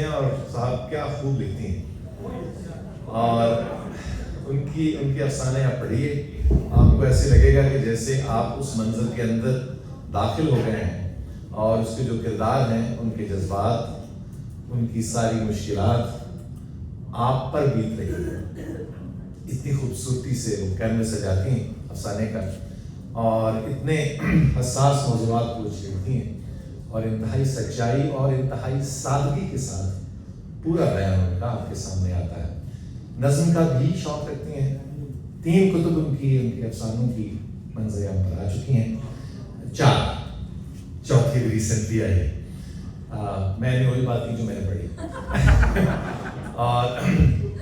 ہیں اور صاحب کیا خوب لکھتی ہیں, اور ان کے افسانے آپ پڑھیے, آپ کو ایسے لگے گا کہ جیسے آپ اس منظر کے اندر داخل ہو گئے ہیں, اور اس کے جو کردار ہیں, ان کے جذبات, ان کی ساری مشکلات آپ پر بیت رہی ہیں. اتنی خوبصورتی سے وہ کیمرے سجاتی ہیں افسانے کا, اور اتنے حساس موضوعات کو چھیڑتی ہیں, اور انتہائی سچائی اور انتہائی سادگی کے ساتھ پورا بیان ان کا آپ کے سامنے آتا ہے. نظم کا بھی شوق رکھتی ہیں, 3 کتب ان کے افسانوں کی منظر عام پر آ چکی ہیں, 4 چوتھی بھی ریسنٹلی آئی. میں نے وہی بات کی جو میں نے پڑھی. اور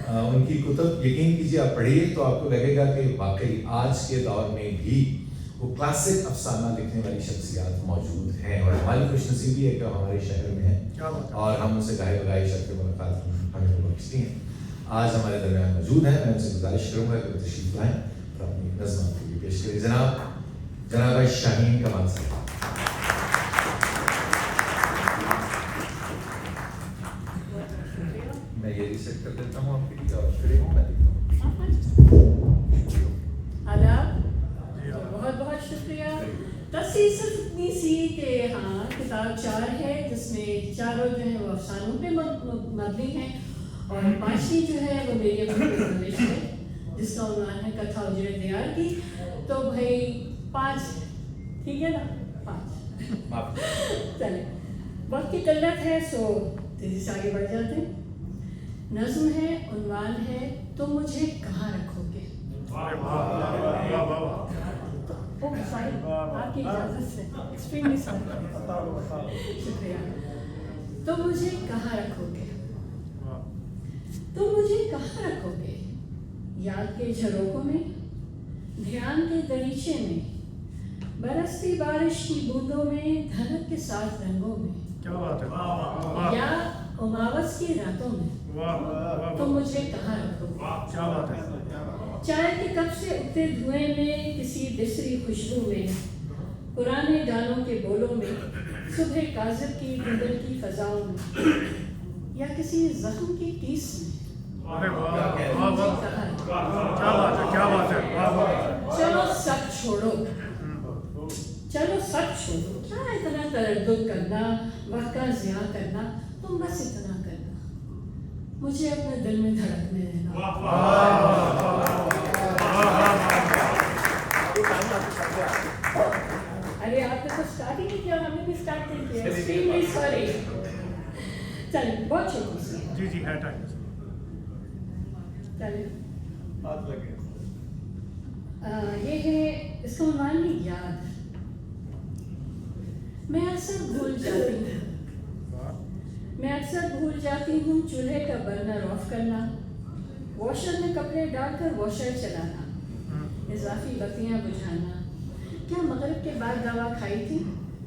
ان کی کتب یقین کیجیے آپ پڑھیے تو آپ کو لگے گا کہ واقعی آج کے دور میں بھی وہ کلاسک افسانہ لکھنے والی شخصیات موجود ہیں, اور ہماری خوش نصیبی ہے کہ ہمارے شہر میں ہیں اور ہم اسے گاہے بگاہے شرط ملاقات ہمیں بخشتی ہیں. آج ہمارے درمیان موجود ہیں, میں ان سے گزارش کروں گا کہ وہ تشریف لائیں اور اپنی نظم کے لیے پیش کریں. جناب شاہین کمال صاحب. میں یہ ریسیٹ کر دیتا ہوں آپ کے لیے, اور پھر میں دیکھتا ہوں. آداب, بہت بہت شکریہ. تصحیح صرف اتنی سی کہ ہاں کتاب 4 ہے جس میں چاروں جو ہیں وہ افسانوں پہ مبنی ہیں, اور 5ویں جو ہے وہ میری اپنی پرورش ہے جس کا عنوان ہے کتھا اجڑے دیار کی. تو بھائی 5 ٹھیک ہے نا, 5 چلے. وقت کی قلت ہے سو تیزی سے آگے بڑھ جاتے ہیں. نظم ہے, عنوان ہے تم مجھے کہاں رکھو گے. آپ کی اجازت سے ایکسٹریملی شکریہ. تم مجھے کہاں رکھو گے, تم مجھے کہاں رکھو گے, یاد کے جھروکوں میں, دھیان کے دریچے میں, برستی بارش کی بوندوں میں, دھنک کے ساتھ رنگوں میں, یا اماوس کی راتوں میں, تم مجھے کہاں رکھو گے. چائے کے کپ سے اٹھتے دھوئیں میں, کسی بسری خوشبو میں, پرانے گانوں کے بولوں میں, صبح کاذب کی دھندل کی فضاؤں میں, یا کسی زخم کی ٹیس میں. چلو سب چھوڑو, چلو سب چھوڑو, کیا اتنا تردد کرنا, وقت کا ضیاع کرنا, تم بس اتنا کرنا, مجھے اپنے دل میں دھڑکنے دینا. ارے آپ نے تو اسٹارٹ ہی نہیں کیا, ہم نے بھی اسٹارٹ نہیں کیا. Extremely sorry. چلیں بہت چھوٹی سی. جی ہے ٹائم. چلیں یہ ہے, اس کا عنوان ہے یاد. میں اکثر بھول جاتی ہوں چولہے کا برنر آف کرنا, واشر میں کپڑے ڈال کر واشر چلانا, اضافی بتیاں بجھانا. کیا مغرب کے بعد دوا کھائی تھی,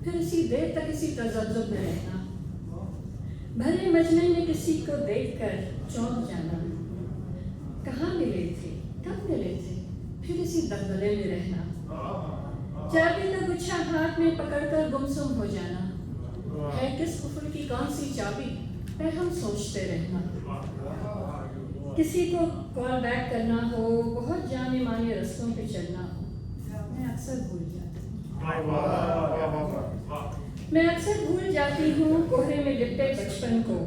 پھر اسی دیر تک اسی تذبذب میں رہنا. بھرے مجمع میں کسی کو دیکھ کر چونک جانا, کہاں ملے تھے, کب ملے تھے, پھر اسی دغدغے میں رہنا. چابی کا گچھا ہاتھ میں پکڑ کر گمسم ہو جانا, ہے کس کفر کی کون سی چابی, پھر ہم سوچتے رہنا. کسی کو کال بیک کرنا ہو, بہت جانے مانے رستوں پہ چلنا ہو, میں اکثر بھول جاتی ہوں کوہرے میں لپٹے بچپن کو,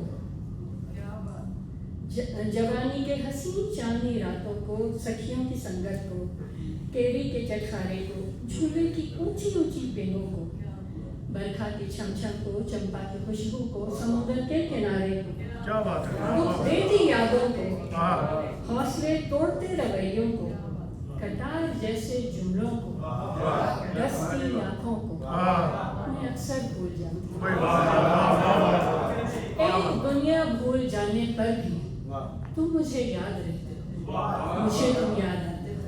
جوانی کے حسین چاندنی راتوں کو, سکھیوں کی سنگت کو, کیری کے چٹخارے کو, جھولے کی اونچی اونچی پینوں کو, برکھا کی چھم چھم کو, چمپا کی خوشبو کو, سمندر کے کنارے کو, دیتی یادوں کو, حوصلے توڑتے رویوں کو, کٹار جیسے جملوں کو, دستی آنکھوں کو, میں اکثر بھول جاتی ہوں. ایک دنیا بھول جانے پر بھی تم مجھے یاد رہتے ہو, مجھے تم یاد آتے ہو.